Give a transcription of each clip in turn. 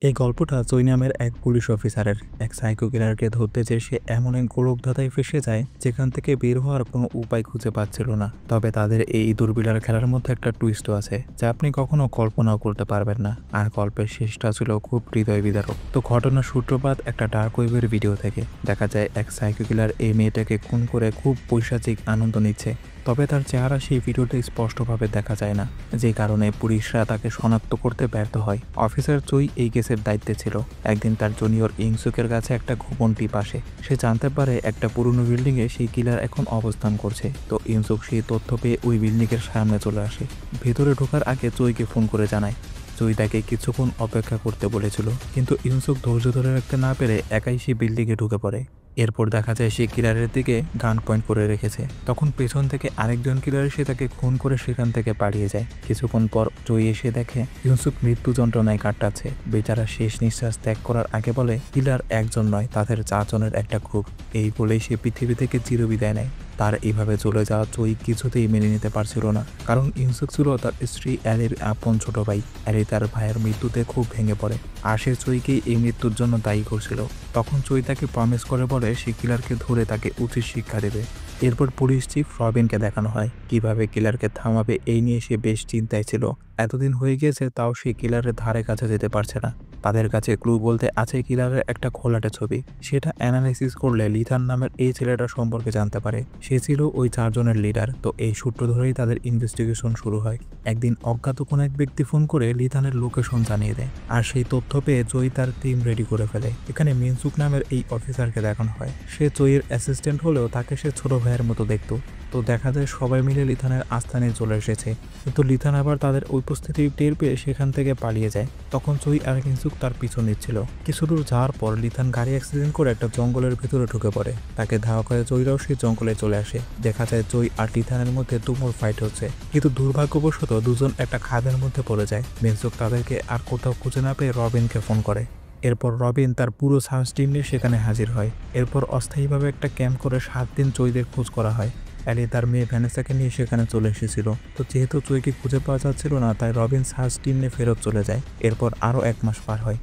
এই গল্পটা চৈ নামের এক পুলিশ অফিসারের। এক সাইকো কিলারকে ধরতে যেয়ে সে এমন এক গোলকধাঁধায় ফেসে যায় যেখান থেকে বের হওয়ার কোনো উপায় খুঁজে পাচ্ছিল না। তবে তাদের এই ইঁদুর বিড়াল খেলার মধ্যে একটা টুইস্টও আছে যা আপনি কখনো কল্পনাও করতে পারবেন না। আর গল্পের শেষটা ছিল খুব হৃদয় বিদারক। তো ঘটনার সূত্রপাত একটা ডার্ক ওয়েবের ভিডিও থেকে। দেখা যায় এক সাইকো কিলার এই মেয়েটাকে খুন করে খুব পৈশাচিক আনন্দ নিচ্ছে। তবে তার চেহারা সেই ভিডিওতে স্পষ্টভাবে দেখা যায় না, যে কারণে পুলিশরা তাকে শনাক্ত করতে ব্যর্থ হয়। অফিসার চুই এই কেসের দায়িত্বে ছিল। একদিন তার জুনিয়র ইংসুকের কাছে একটা গোপন টিপ আসে। সে জানতে পারে একটা পুরনো বিল্ডিংয়ে সেই কিলার এখন অবস্থান করছে। তো ইংসুক সেই তথ্য পেয়ে ওই বিল্ডিংয়ের সামনে চলে আসে। ভেতরে ঢোকার আগে চুইকে ফোন করে জানায়। চুই তাকে কিছুক্ষণ অপেক্ষা করতে বলেছিল, কিন্তু ইউসুক ধৈর্য ধরে রাখতে না পেরে একাই সেই বিল্ডিংয়ে ঢুকে পড়ে। এরপর দেখা যায় সে কিলারের দিকে গান পয়েন্ট করে রেখেছে। তখন পেছন থেকে আরেকজন কিলার এসে তাকে খুন করে সেখান থেকে পালিয়ে যায়। কিছুক্ষণ পর চুই এসে দেখে ইউসুক মৃত্যু যন্ত্রণায় কাটাচ্ছে। বেচারা শেষ নিঃশ্বাস ত্যাগ করার আগে বলে, কিলার একজন নয়, তাদের 4 জনের একটা গ্রুপ। এই বলেই সে পৃথিবী থেকে চিরবিদায় নেয়। তার এইভাবে চলে যাওয়া চুই কিছুতেই মেনে নিতে পারছিল না, কারণ ইনসুক ছিল তার স্ত্রী অ্যালির আপন ছোট ভাই। অ্যালি তার ভাইয়ের মৃত্যুতে খুব ভেঙে পড়ে, আর সে চুইকেই এই মৃত্যুর জন্য দায়ী করছিল। তখন চুই তাকে প্রমিস করে বলে সে কিলারকে ধরে তাকে উচিত শিক্ষা দেবে। এরপর পুলিশ চিফ রবিনকে দেখানো হয় কিভাবে কিলারকে থামাবে। এই নিয়ে সে বেশ চিন্তায় ছিল। এতদিন হয়ে গিয়েছে, তাও সে কিলারের ধারে কাছে যেতে পারছে না। তাদের কাছে ক্লু বলতে আছে কিলারের একটা ঘোলাটে ছবি। সেটা অ্যানালাইসিস করলে লিথান নামের এই ছেলেটা সম্পর্কে জানতে পারে। সে ছিল ওই 4 জনের লিডার। তো এই সূত্র ধরেই তাদের ইনভেস্টিগেশন শুরু হয়। একদিন অজ্ঞাত কোনো এক ব্যক্তি ফোন করে লিথানের লোকেশন জানিয়ে দেয়, আর সেই তথ্য পেয়ে জয়ী তার টিম রেডি করে ফেলে। এখানে মিনসুক নামের এই অফিসারকে দেখানো হয়। সে জয়ীর অ্যাসিস্ট্যান্ট হলেও তাকে সে ছোট ভাইয়ের মতো দেখত। তো দেখা যায় সবাই মিলে লিথানের আস্থানে চলে এসেছে, কিন্তু লিথান আবার তাদের উপস্থিতি টের পেয়ে সেখান থেকে পালিয়ে যায়। তখন জয়ী আর মিনসুক তার পিছু নিচ্ছিল। কিছু দূর যাওয়ার পর লিথান গাড়ি অ্যাক্সিডেন্ট করে একটা জঙ্গলের ভেতরে ঢুকে পড়ে। তাকে ধাওয়া করে জয়ীরাও সেই জঙ্গলে চলে আসে। দেখা যায় জয়ী আর লিথানের মধ্যে তুমুল ফাইট হচ্ছে, কিন্তু দুর্ভাগ্যবশত দুজন একটা খাদের মধ্যে পড়ে যায়। মিনসুক তাদেরকে আর কোথাও খুঁজে না পেয়ে রবিনকে ফোন করে। এরপর রবিন তার পুরো সার্চ টিম নিয়ে সেখানে হাজির হয়। এরপর অস্থায়ীভাবে একটা ক্যাম্প করে 7 দিন চৈদের খোঁজ করা হয়। অ্যালি তার মেয়ে ভ্যানেসাকে নিয়ে সেখানে চলে এসেছিল। তো যেহেতু চৈকে খুঁজে পাওয়া যাচ্ছিল না, তাই রবিন সার্চ টিম নিয়ে ফেরত চলে যায়। এরপর আরও 1 মাস পার হয়।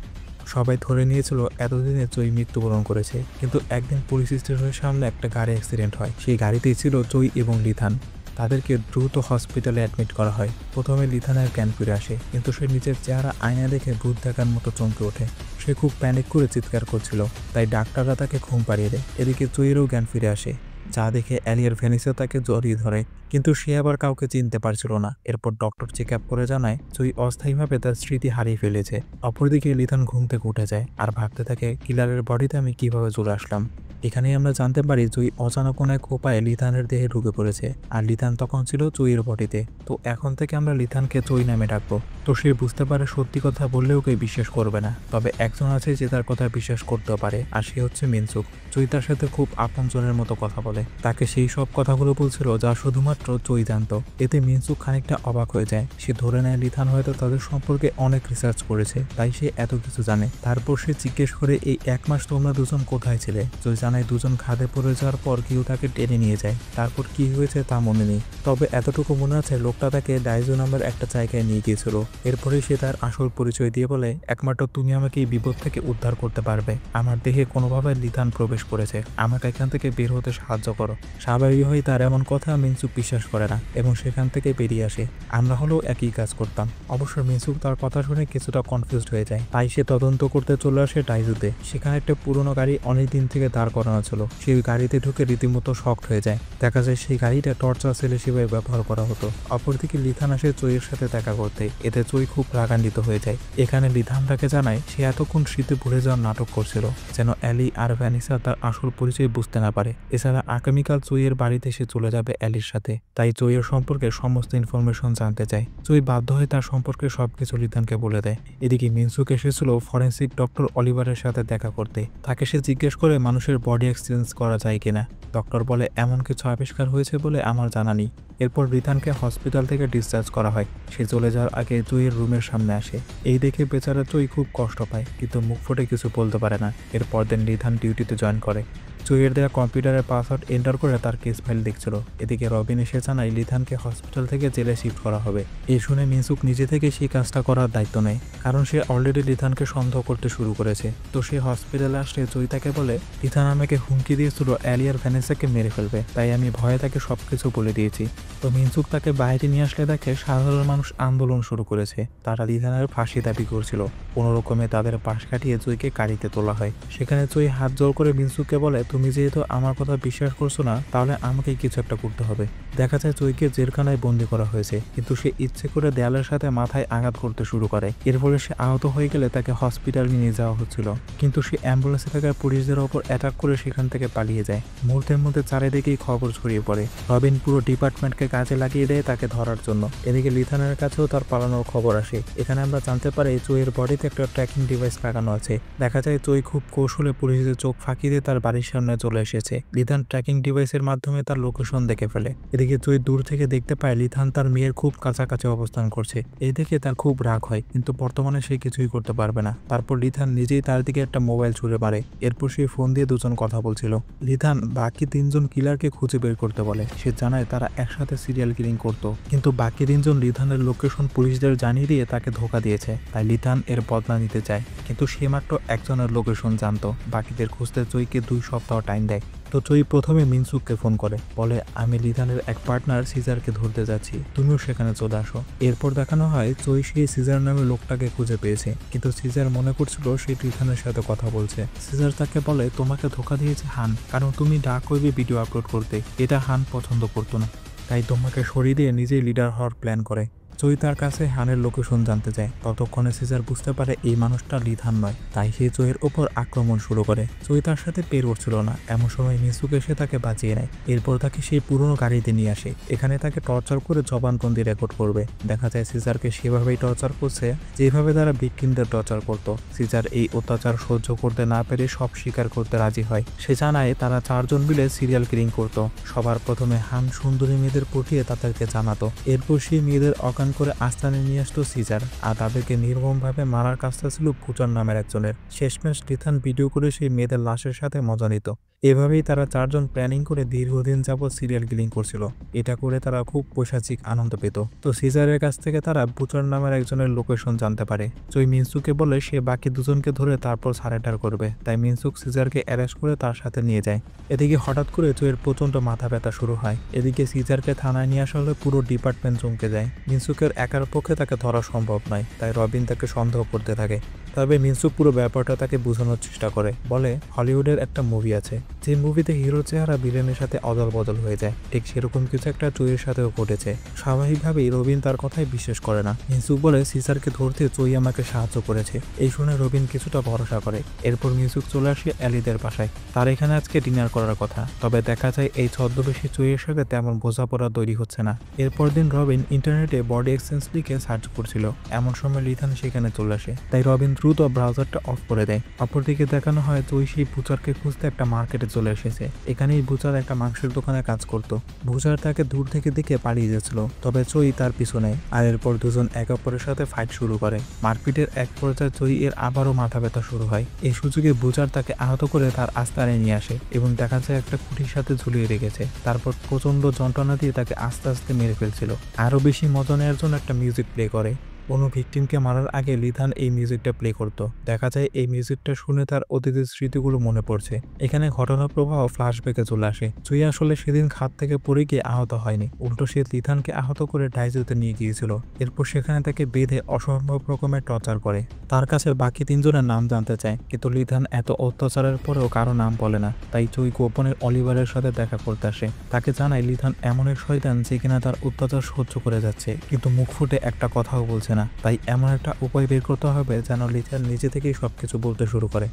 সবাই ধরে নিয়েছিল এতদিনে চৈ মৃত্যুবরণ করেছে, কিন্তু একদিন পুলিশ স্টেশনের সামনে একটা গাড়ি অ্যাক্সিডেন্ট হয়। সেই গাড়িতেই ছিল চৈ এবং লিথান। তাদেরকে দ্রুত হসপিটালে অ্যাডমিট করা হয়। প্রথমে লিথানের জ্ঞান ফিরে আসে, কিন্তু সে নিজের চেহারা আয়না দেখে ভূত দেখার মতো চমকে ওঠে। সে খুব প্যানিক করে চিৎকার করছিল, তাই ডাক্তাররা তাকে ঘুম পাড়িয়ে দেয়। এদিকে চৈয়েরও জ্ঞান ফিরে আসে, যা দেখে অ্যালিয়ার ভ্যানিসা তাকে জড়িয়ে ধরে, কিন্তু সে আবার কাউকে চিনতে পারছিল না। এরপর ডক্টর চেক আপ করে জানায় চৈ অস্থায়ীভাবে তার স্মৃতি হারিয়ে ফেলেছে। অপরদিকে লিথান ঘুম থেকে উঠে যায় আর ভাবতে থাকে, কিলারের বডিতে আমি কিভাবে চলে আসলাম। এখানেই আমরা জানতে পারি চৈ অচানক কোনো এক উপায়ে লিথানের দেহে ঢুকে পড়েছে, আর লিথান তখন ছিল চৈয়ের বডিতে। তো এখন থেকে আমরা লিথানকে চৈ নামে ডাকবো। তো সে বুঝতে পারে সত্যি কথা বললেও কেউ বিশ্বাস করবে না, তবে একজন আছে যে তার কথা বিশ্বাস করতেও পারে, আর সে হচ্ছে মিনসুক। চৈ তার সাথে খুব আপনজনের মতো কথা বলে, তাকে সেই সব কথাগুলো বলছিল যা শুধুমাত্র চৈ জানত। এতে মিনসুক খানিকটা অবাক হয়ে যায়। সে ধরে নেয় লিথান হয়তো তাদের সম্পর্কে অনেক রিসার্চ করেছে, তাই সে এত কিছু জানে। তারপর সে জিজ্ঞেস করে, এই 1 মাস তোমরা দুজন কোথায় ছিলে? চৈ জানায় দুজন খাদে পড়ে যাওয়ার পর কেউ তাকে টেনে নিয়ে যায়। তারপর কি হয়েছে তা মনে নেই, তবে এতটুকু মনে আছে লোকটা তাকে ডাইজো নামের একটা জায়গায় নিয়ে গিয়েছিল। এরপরে সে তার আসল পরিচয় দিয়ে বলে, একমাত্র তুমি আমাকে এই বিপদ থেকে উদ্ধার করতে পারবে। আমার দেহে কোনোভাবে লিথান প্রবেশ করেছে, আমাকে এখান থেকে বের হতে সাহায্য করো। স্বাভাবিকভাবেই তার এমন কথা মিনসুক বিশ্বাস করে না এবং সেখান থেকে বেরিয়ে আসে। আমরা হলেও একই কাজ করতাম। অবশ্য মিনসুক তার কথা শুনে কিছুটা কনফিউজড হয়ে যায়, তাই সে তদন্ত করতে চলে আসে ডাইজুতে। সেখানে একটা পুরনো গাড়ি অনেকদিন থেকে দাঁড় করানো ছিল। সেই গাড়িতে ঢুকে রীতিমতো শকড হয়ে যায়। দেখা যায় সেই গাড়িটা টর্চার সেল হিসেবে ব্যবহার করা হতো। অপরদিকে লিথান আসে চৈয়ের সাথে দেখা করতে। এতে চৈ খুব রাগান্বিত হয়ে যায়। এখানে লিথান তাকে জানায় সে এতক্ষণ স্মৃতি ভুলে যাওয়ার নাটক করছিল, যেন অ্যালি আর ভ্যানিসা তার আসল পরিচয় বুঝতে না পারে। এছাড়া আগামীকাল চৈয়ের বাড়িতে সে চলে যাবে অ্যালির সাথে, তাই চৈয়ের সম্পর্কে সমস্ত ইনফরমেশন জানতে চায়। চৈ বাধ্য হয়ে তার সম্পর্কে সবকিছু লিথানকে বলে দেয়। এদিকে মিনসুক এসেছিল ফরেন্সিক ডক্টর অলিভারের সাথে দেখা করতে। তাকে সে জিজ্ঞেস করে মানুষের বডি এক্সচেঞ্জ করা যায় কিনা। ডক্টর বলে এমন কিছু আবিষ্কার হয়েছে বলে আমার জানা নেই। এরপর লিথানকে হসপিটাল থেকে ডিসচার্জ করা হয়। সে চলে যাওয়ার আগে চৈয়ের রুমের সামনে আসে। এই দেখে বেচারা চৈ খুব কষ্ট পায়, কিন্তু মুখ ফুটে কিছু বলতে পারে না। এরপর দিন লিথান ডিউটিতে জয়েন করে। চুইয়ের দেওয়া কম্পিউটারের পাসওয়ার্ড এন্টার করে তার কেস ফাইল দেখছিল। এদিকে রবিন এসে জানায় লিথানকে হসপিটাল থেকে জেলে শিফট করা হবে। এই শুনে মিনসুক নিজে থেকে সেই কাজটা করার দায়িত্ব নেয়, কারণ সে অলরেডি লিথানকে সন্দেহ করতে শুরু করেছে। তো সে হসপিটালে আসলে জয়ী তাকে বলে, লিথান আমাকে হুমকি দিয়েছিল অ্যালিয়ার ভ্যানেসাকে মেরে ফেলবে, তাই আমি ভয়ে তাকে সবকিছু বলে দিয়েছি। তো মিনসুক তাকে বাইরে নিয়ে আসলে দেখে সাধারণ মানুষ আন্দোলন শুরু করেছে। তারা লিথানের ফাঁসি দাবি করছিল। কোনোরকমে তাদের পাশ কাটিয়ে জয়ীকে গাড়িতে তোলা হয়। সেখানে জয়ী হাত জোর করে মিনসুককে বলে, তুমি যেহেতু আমার কথা বিশ্বাস করছো না, তাহলে আমাকে কিছু একটা করতে হবে। দেখা যায় জয়ীকে জেলখানায় বন্দি করা হয়েছে, কিন্তু সে ইচ্ছে করে দেয়ালের সাথে মাথায় আঘাত করতে শুরু করে। এর ফলে সে আহত হয়ে গেলে তাকে হসপিটালে নিয়ে যাওয়া হচ্ছিল, কিন্তু সে অ্যাম্বুলেন্সে থাকা পুলিশদের ওপর অ্যাটাক করে সেখান থেকে পালিয়ে যায়। মুহূর্তের মধ্যে চারিদিকেই খবর ছড়িয়ে পড়ে। রবিন পুরো ডিপার্টমেন্টকে কাজে লাগিয়ে দেয় তাকে ধরার জন্য। এদিকে লিথানের কাছেও তার পালানোর খবর আসে। এখানে আমরা জানতে পারি চোয়ের বডিতে একটা ট্র্যাকিং ডিভাইস লাগানো আছে। দেখা যায় চোই খুব কৌশলে পুলিশদের চোখ ফাঁকি দিয়ে তার বাড়ির সামনে চলে এসেছে। লিথান ট্র্যাকিং ডিভাইসের মাধ্যমে তার লোকেশন দেখে ফেলে। এদিকে চোই দূর থেকে দেখতে পায় লিথান তার মেয়ের খুব কাছাকাছি অবস্থান করছে। এই দেখে তার খুব রাগ হয়, কিন্তু বর্তমানে সে কিছুই করতে পারবে না। তারপর লিথান নিজেই তার দিকে একটা মোবাইল ছুড়ে মারে। এরপর সে ফোন দিয়ে দুজন কথা বলছিল। লিথান বাকি 3 জন কিলারকে খুঁজে বের করতে বলে। সে জানায় তারা একসাথে সিরিয়াল কিলিং করতো, কিন্তু বাকি 3 জন লিথানের লোকেশন পুলিশদের জানিয়ে দিয়ে তাকে ধোকা দিয়েছে। তাই লিথান এর বদলা নিতে চায়, কিন্তু সে মাত্র একজনের লোকেশন জানতো। বাকিদের খুঁজতে জয়ীকে 2 সপ্তাহ টাইম দেয়। তো জয়ী প্রথমে মিনসুককে ফোন করে, বলে আমি লিথানের এক পার্টনার সিজারকে ধরতে যাচ্ছি, তুমিও সেখানে চলে আসো। এরপর দেখানো হয় জয়ী সেই সিজার নামে লোকটাকে খুঁজে পেয়েছে, কিন্তু সিজার মনে করছিল সে লিথানের সাথে কথা বলছে। সিজার তাকে বলে, তোমাকে ধোকা দিয়েছে হান, কারণ তুমি ডার্ক ওয়েবে ভিডিও আপলোড করতে। এটা হান পছন্দ করতো না, তাই তোমাকে সরিয়ে দিয়ে নিজেই লিডার হওয়ার প্ল্যান করে। জয়ী তার কাছে হানের লোকেশন জানতে চায়। ততক্ষণে সিজার বুঝতে পারে এই মানুষটা লিথান নয়, তাই সে জয়ের ওপর আক্রমণ শুরু করে। জয়ী তার সাথে পের উঠছিল না, এমন সময় মিনসুক এসে তাকে বাঁচিয়ে নেয়। এরপর তাকে সেই পুরনো গাড়িতে নিয়ে আসে। এখানে তাকে টর্চার করে জবানবন্দি রেকর্ড করবে। দেখা যায় সিজারকে সেভাবেই টর্চার করছে যেভাবে তারা ভিকটিমদের টর্চার করত। সিজার এই অত্যাচার সহ্য করতে না পেরে সব স্বীকার করতে রাজি হয়। সে জানায় তারা 4 জন মিলে সিরিয়াল কিলিং করত। সবার প্রথমে হান সুন্দরী মেয়েদের পটিয়ে তাদেরকে জানাতো। এরপর সেই মেয়েদের করে আস্তানে নিয়ে আসতো সিজার, আর তাদেরকে নির্মমভাবে মারার কাজটা ছিল পুচার নামের একজনের। শেষমেশ লিথান ভিডিও করে সেই মেয়েদের লাশের সাথে মজা নিত। এভাবেই তারা 4 জন প্ল্যানিং করে দীর্ঘদিন যাবৎ সিরিয়াল কিলিং করছিল। এটা করে তারা খুব পৈশাচিক আনন্দ পেত। তো সিজারের কাছ থেকে তারা বুচার নামের একজনের লোকেশন জানতে পারে। জয় মিনসুকে বলে সে বাকি 2 জনকে ধরে তারপর সারেন্ডার করবে। তাই মিনসুক সিজারকে অ্যারেস্ট করে তার সাথে নিয়ে যায়। এদিকে হঠাৎ করে জয়ের প্রচন্ড মাথা ব্যথা শুরু হয়। এদিকে সিজারকে থানায় নিয়ে আসা হলে পুরো ডিপার্টমেন্ট চমকে যায়। মিনসুকের একার পক্ষে তাকে ধরা সম্ভব নয়, তাই রবিন তাকে সন্দেহ করতে থাকে। তবে মিনসুক পুরো ব্যাপারটা তাকে বোঝানোর চেষ্টা করে, বলে হলিউডের একটা মুভি আছে, যে মুভিতে হিরো চেহারা ভিলেনের সাথে অদল বদল হয়ে যায়, ঠিক সেরকম কিছু একটা চুইয়ের সাথেও ঘটেছে। স্বাভাবিকভাবেই রবিন তার কথায় বিশ্বাস করে না। মিনসুক বলে সিজারকে ধরতে চুই আমাকে সাহায্য করেছে। এই শুনে রবিন কিছুটা ভরসা করে। এরপর মিনসুক চলে আসে অ্যালিদের বাসায়। তার এখানে আজকে ডিনার করার কথা, তবে দেখা যায় এই ছদ্মবেশী চুইয়ের সাথে তেমন বোঝাপড়া তৈরি হচ্ছে না। এরপর দিন রবিন ইন্টারনেটে বডি এক্সচেঞ্জ লিখে সার্চ করছিল। এমন সময় লিথান সেখানে চলে আসে, তাই রবিন দ্রুত ব্রাউজারটা অফ করে দেয়। অপরদিকে দেখানো হয় চুই সেই বুচারকে খুঁজতে একটা মার্কেটে চলে এসেছে। এখানেই বুচার একটা মাংসের দোকানে কাজ করত। বুচার তাকে দূর থেকে দেখে পালিয়ে যাচ্ছিল, তবে চুই তার পিছু নেয়। আর এরপর দুজন একে অপরের সাথে ফাইট শুরু করে। মারপিটের এক পর্যায়ে চুই এর আবারও মাথা ব্যথা শুরু হয়। এই সুযোগে বুচার তাকে আহত করে তার আস্তানায় নিয়ে আসে এবং দেখা যায় একটা খুঁটির সাথে ঝুলিয়ে রেখেছে। তারপর প্রচন্ড যন্ত্রণা দিয়ে তাকে আস্তে আস্তে মেরে ফেলছিল। আরো বেশি মজা নেওয়ার জন্য একটা মিউজিক প্লে করে। কোনো ভিকটিমকে মারার আগে লিথান এই মিউজিকটা প্লে করত। দেখা যায় এই মিউজিকটা শুনে তার অতীতের স্মৃতিগুলো মনে পড়ছে। এখানে ঘটনা প্রবাহ ফ্ল্যাশব্যাকে চলে আসে। চুই আসলে সেদিন খাত থেকে পড়ে গিয়ে আহত হয়নি, উল্টো সে লিথানকে আহত করে ডাইজোতে নিয়ে গিয়েছিল। এরপর সেখানে তাকে বেঁধে অসম্ভব রকমের টর্চার করে। তার কাছে বাকি 3 জনের নাম জানতে চায়, কিন্তু লিথান এত অত্যাচারের পরেও কারো নাম বলে না। তাই চুই গোপনে অলিভারের সাথে দেখা করতে আসে। তাকে জানায় লিথান এমন এক শয়তান যে কিনা তার অত্যাচার সহ্য করে যাচ্ছে, কিন্তু মুখ ফুটে একটা কথাও বলছে না। তাই এমন একটা উপায় বের করতে হবে যেন লিথান নিজে থেকেই সবকিছু বলতে শুরু করে।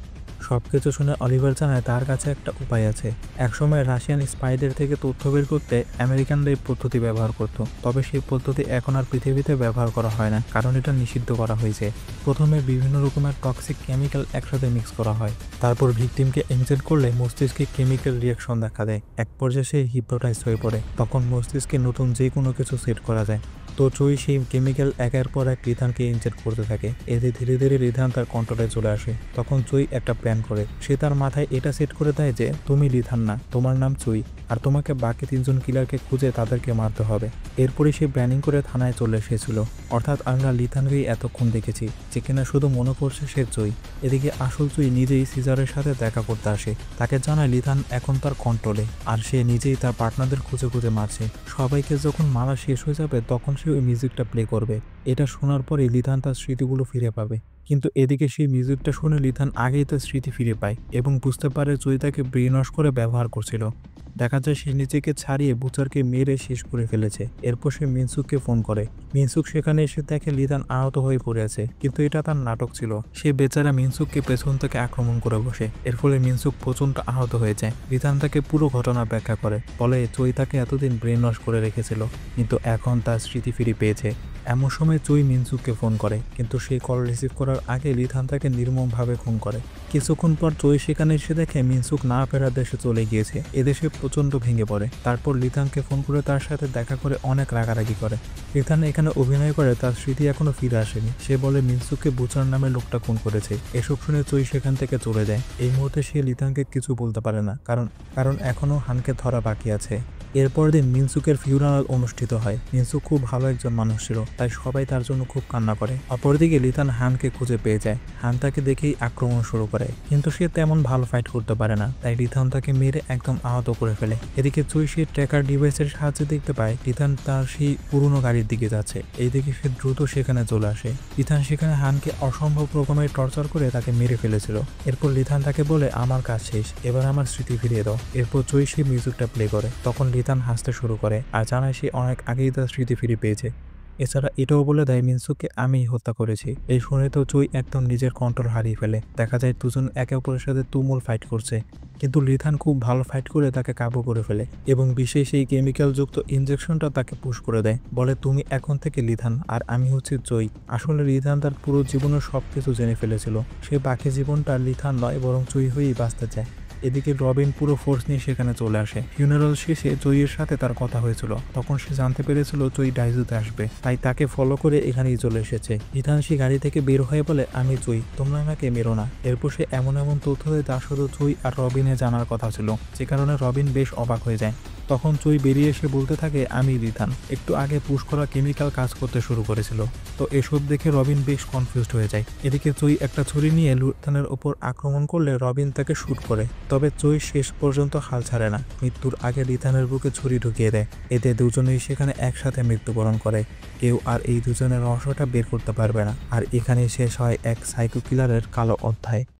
সবকিছু শুনে অলিভার জানায় তার কাছে একটা উপায় আছে। একসময় রাশিয়ান স্পাইদের থেকে তথ্য বের করতে আমেরিকানরা এই পদ্ধতি ব্যবহার করত, তবে সেই পদ্ধতি এখন আর পৃথিবীতে ব্যবহার করা হয় না, কারণ এটা নিষিদ্ধ করা হয়েছে। প্রথমে বিভিন্ন রকমের টক্সিক কেমিক্যাল একসাথে মিক্স করা হয়। তারপর ভিকটিমকে ইনজেক্ট করলে মস্তিষ্কে কেমিক্যাল রিয়াকশন দেখা দেয়। এক পর্যায়ে সে হিপনোটাইজ হয়ে পড়ে। তখন মস্তিষ্কে নতুন যে কোনো কিছু সেট করা যায়। তো চুই সেই কেমিক্যাল একের পর এক লিথানকে ইনজেক্ট করতে থাকে। এতে ধীরে ধীরে লিথান তার কন্ট্রোলে চলে আসে। তখন চুই একটা প্ল্যান করে। সে তার মাথায় এটা সেট করে দেয় যে তুমি লিথান না, তোমার নাম চুই, আর তোমাকে বাকি 3জন কিলারকে খুঁজে তাদেরকে মারতে হবে। এরপরে সে প্ল্যানিং করে থানায় চলে এসেছিল। অর্থাৎ আমরা লিথানকেই এতক্ষণ দেখেছি, যে কিনা শুধু মনে করছে সে চুই। এদিকে আসল চুই নিজেই সিজারের সাথে দেখা করতে আসে। তাকে জানায় লিথান এখন তার কন্ট্রোলে, আর সে নিজেই তার পার্টনারদের খুঁজে খুঁজে মারছে। সবাইকে যখন মারা শেষ হয়ে যাবে তখন সে ওই মিউজিকটা প্লে করবে। এটা শোনার পরে লিথান তার স্মৃতিগুলো ফিরে পাবে। কিন্তু এদিকে সেই মিউজিকটা শুনে লিথান আগেই তার স্মৃতি ফিরে পায় এবং বুঝতে পারে চুই তাকে ব্রেন ওয়াশ করে ব্যবহার করছিল। দেখা যায় সে নিজেকে ছাড়িয়ে বুচারকে মেরে শেষ করে ফেলেছে। এরপর সে মিনসুককে ফোন করে। মিনসুক সেখানে এসে দেখে লিথান আহত হয়ে পড়ে আছে, কিন্তু এটা তার নাটক ছিল। সে বেচারা মিনসুককে পেছন থেকে আক্রমণ করে বসে। এর ফলে মিনসুক প্রচণ্ড আহত হয়ে যায়। লিথান তাকে পুরো ঘটনা ব্যাখ্যা করে, বলে চুই তাকে এতদিন ব্রেন ওয়াশ করে রেখেছিল, কিন্তু এখন তার স্মৃতি ফিরে পেয়েছে। এমন সময় চুই মিনসুককে ফোন করে, কিন্তু সেই কল রিসিভ করার আগে লিথান তাকে নির্মমভাবে খুন করে। কিছুক্ষণ পর চুই সেখানে এসে দেখে মিনসুক না ফেরার দেশে চলে গিয়েছে। এদেশে প্রচণ্ড ভেঙে পড়ে। তারপর লিথানকে ফোন করে তার সাথে দেখা করে অনেক রাগারাগি করে। লিথান এখানে অভিনয় করে তার স্মৃতি এখনো ফিরে আসেনি। সে বলে মিনসুককে বুচার নামে লোকটা খুন করেছে। এসব শুনে চুই সেখান থেকে চলে যায়। এই মুহূর্তে সে লিথানকে কিছু বলতে পারে না, কারণ এখনো হানকে ধরা বাকি আছে। এরপর দিন মিনসুকের ফিউনারাল অনুষ্ঠিত হয়। মিনসুক খুব ভালো একজন মানুষ ছিল, তাই সবাই তার জন্য খুব কান্না করে। অপরদিকে লিথান হানকে খুঁজে পেয়ে যায়। হান তাকে দেখেই আক্রমণ শুরু করে, কিন্তু সে তেমন ভালো ফাইট করতে পারে না, তাই লিথান তাকে মেরে একদম আহত করে ফেলে। এদিকে চুই সে ট্র্যাকার ডিভাইসের সাহায্যে দেখতে পায় লিথান তার সেই পুরনো গাড়ির দিকে যাচ্ছে। এইদিকে সে দ্রুত সেখানে চলে আসে। লিথান সেখানে হানকে অসম্ভব রকমের টর্চার করে তাকে মেরে ফেলেছিল। এরপর লিথান তাকে বলে আমার কাজ শেষ, এবার আমার স্মৃতি ফিরিয়ে দাও। এরপর চুই সেই মিউজিকটা প্লে করে। তখন লিথান হাসতে শুরু করে আর জানায় সে অনেক আগেই তার স্মৃতি ফিরে পেয়েছে। এছাড়া এটাও বলে দেয় মিনসুককে আমিই হত্যা করেছি। এই শুনে তো চুই একদম নিজের কন্ট্রোল হারিয়ে ফেলে। দেখা যায় দুজন একে অপরের সাথে তুমুল ফাইট করছে, কিন্তু লিথান খুব ভালো ফাইট করে তাকে কাবু করে ফেলে এবং বিশেষ এই কেমিক্যালযুক্ত ইনজেকশনটা তাকে পুশ করে দেয়। বলে তুমি এখন থেকে লিথান, আর আমি হচ্ছে চুই। আসলে লিথান তার পুরো জীবনের সবকিছু জেনে ফেলেছিল। সে বাকি জীবনটা লিথান নয় বরং চুই হয়েই বাঁচতে চায়। এদিকে রবিন পুরো ফোর্স নিয়ে সেখানে চলে আসে। ফিউনারাল শেষে জয়ীর সাথে তার কথা হয়েছিল। তখন সে জানতে পেরেছিল জয়ী ডাইজুতে আসবে, তাই তাকে ফলো করে এখানেই চলে এসেছে। লিথান সে গাড়ি থেকে বের হয়ে বলে আমি জয়ী, তোমরা আমাকে মেরো না। এরপর সে এমন তথ্য দেয় যা শুধু জয়ী আর রবিনে জানার কথা ছিল, যে কারণে রবিন বেশ অবাক হয়ে যায়। তখন চুই বেরিয়ে এসে বলতে থাকে আমি লিথান, একটু আগে পুশ করা কেমিক্যাল কাজ করতে শুরু করেছিল। তো এসব দেখে রবিন বেশ কনফিউজড হয়ে যায়। এদিকে চুই একটা ছুরি নিয়ে লিথানের উপর আক্রমণ করলে রবিন তাকে শুট করে। তবে চুই শেষ পর্যন্ত হাল ছাড়ে না। মৃত্যুর আগে লিথানের বুকে ছুরি ঢুকিয়ে দেয়। এতে দুজনেই সেখানে একসাথে মৃত্যুবরণ করে। কেউ আর এই দুজনের রহস্যটা বের করতে পারবে না। আর এখানেই শেষ হয় এক সাইকো কিলারের কালো অধ্যায়।